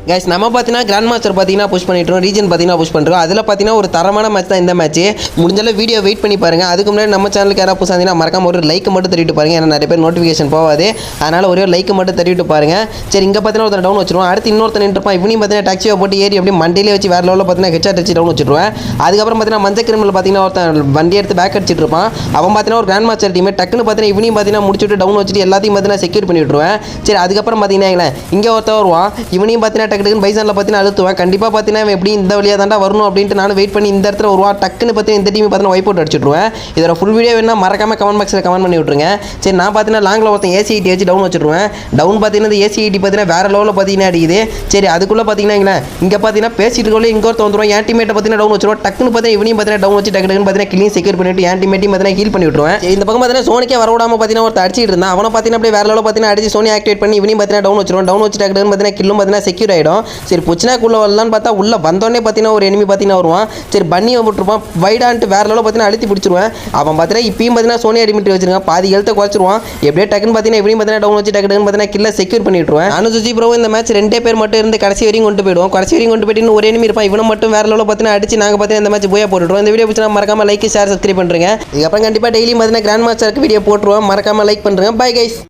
Guys நம்ம பார்த்தீங்கன்னா grand master பார்த்தீங்கன்னா புஷ் பண்ணிட்டோம், ரீஜன் பார்த்தீங்கன்னா புஷ் பண்ணுறோம். அதில் பார்த்தீங்கன்னா ஒரு தரமான மேட்ச் தான் இந்த மேட்ச். முடிஞ்சாலும் வீடியோ வெயிட் பண்ணி பாருங்கள். அதுக்கு முன்னாடி நம்ம சேனலுக்கு யாராவது புதுசாக இருந்தீங்கன்னா மறக்காம ஒரு லைக் மட்டும் தட்டிட்டு பாருங்கள். ஏன்னா நிறைய பேர் நோட்டிஃபிகேஷன் போகாது, அதனால் ஒரே ஒரு லைக் மட்டும் தட்டிட்டு பாருங்கள். சரி, இங்கே பார்த்தீங்கன்னா ஒருத்தர் டவுன் வச்சிருவோம். அடுத்து இன்னொருத்தர் நின்றுப்பான். இவனையும் பார்த்தீங்கன்னா டாக்ஸியை போட்டு ஏறி அப்படியே மண்டியிலே வச்சு வேறு லெவலில் பார்த்தீங்கன்னா ஹெச்ஆர் டச்சு டவுன் வச்சுருவேன். அதுக்கப்புறம் பார்த்தீங்கன்னா மஞ்சள் கிரிமில் பார்த்தீங்கன்னா ஒருத்தன் வண்டி எடுத்து பேக் அடிச்சிட்டு இருப்பான். அவன் பார்த்தீங்கன்னா ஒரு கிராண்ட் மாஸ்டர் டீமே டக்குன்னு பார்த்தீங்கன்னா இவனையும் பார்த்தீங்கன்னா முடிச்சுட்டு டவுன் வச்சுட்டு எல்லாத்தையும் பார்த்தீங்கன்னா செக்யூர் பண்ணி விட்டுருவேன். சரி, அதுக்கப்புறம் பார்த்தீங்கன்னா இங்கே ஒருத்தர் வருவான். இவனையும் பார்த்தீங்கன்னா டக்குன்னு பைசானில் பார்த்தீங்கன்னா அழுத்துவேன். கண்டிப்பாக பார்த்தீங்கன்னா எப்படி இந்த வழியாக தாண்டா வரணும் அப்படின்ட்டு நான் வெயிட் பண்ணி இந்த இடத்துல வருவான். டக்குன்னு பார்த்தீங்கன்னா இந்த டீம் பார்த்தீங்கன்னா வைப் அவுட் அடிச்சுட்ருவேன். இதோட ஃபுல் வீடியோ வேணா மறக்காம கமெண்ட் பாக்ஸில் கமெண்ட் பண்ணி விட்ருங்க. சரி, நான் பார்த்தீங்கன்னா லாங்கில் ஒருத்தன் ஏசிஐடி வச்சு டவுன் வச்சுருவேன். டவுன் பார்த்தீங்கன்னா இந்த ஏசிஐடி பார்த்தீங்கன்னா வேறு லெவலில் பார்த்தீங்கன்னா அடிக்குது. சரி, அதுக்குள்ளே பார்த்தீங்கன்னா இங்கே பார்த்தீங்கன்னா பேசிட்டு இருக்கோம். இங்கே ஒருத்தர் வந்துடும். என் டீமேட்டை பார்த்தீங்கன்னா டவுன் வச்சுருவோம். டக்குன்னு பார்த்தீங்கன்னா இவனையும் பார்த்தீங்கன்னா டவுன் வச்சு டக்குன்னு பார்த்தீங்கன்னா கிளீன் செக்யூர் பண்ணிவிட்டு என் டீமேட்டையும் பார்த்தீங்கன்னா ஹீல் பண்ணி விட்டுருவேன். சரி, இந்த பக்கம் பார்த்தீங்கன்னா சோனிக்கே வரவிடாமல் பார்த்தீங்கன்னா ஒருத்தர் அடிச்சிட்டு இருந்தான். அவனை பார்த்தீங்கன்னா அப்படியே வேறு லெவலில் பார்த்தீங்கன்னா அடிச்சு சோனி ஆக்டிவேட் பண்ணி இவனையும் பார்த்தீங்கன்னா டவுன் வச்சுருவோம். டவுன் வச்சு டக்குன்னு பார்த்தீங்கன்னா கில்லும் பார்த்தீங்கன்னா செக்யூர் ஆகிடும். சரி, புச்சினாக்குள்ளே வரலான்னு பார்த்தா உள்ள வந்தோடனே பார்த்தீங்கன்னா ஒரு எனிமி பார்த்தீங்கன்னா வருவான். சரி, பண்ணி விட்டுருப்பான். வைடான்ட்டு வேறு லெவலில் பார்த்தீங்கன்னா அழுத்தி பிடிச்சிருவேன். அவன் பார்த்தீங்கன்னா இப்பயும் பார்த்தீங்கன்னா சோனி அடிமிட்டு வச்சிருக்கான். பாதி ஹெல்த்தை குறைச்சிருவான். எப்படியே டக்குன்னு பார்த்தீங்கன்னா இப்படியும் பார்த்தீங்கன்னா டவுன் வச்சு டக்குன்னு பார்த்தீங்கன்னா கில்லை செக்யூர் பண்ணி விட்டுருவேன். நானும் சுஜி ப்ரோ இந்த மேட்ச் 2 பேர் மட்டும் இருந்து கடைசி வரையும் கொண்டு போயிடுவோம். கடைசி வரையும் கொண்டு போயிட்டு ஒரு எனிமி இருப்பான். இவனை மட்டும் வேறு லெவலில் பார்த்தீங்கன்னா அடிச்சு நாங்கள் பார்த்தீங்கன்னா இந்த மேட்ச் போய் போட்டுருவோம். இந்த வீடியோ பிடிச்சா மறக்காம லைக் ஷேர் சப்ஸ்கிரைப் பண்ணுறேங்க. இதுக்கப்புறம் கண்டிப்பாக டெய்லி பார்த்தீங்கன்னா கிராண்ட் மாஸ்டருக்கு வீடியோ போட்டுருவோம். மறக்காம லைக் பண்ணுறேங்க. Bye guys.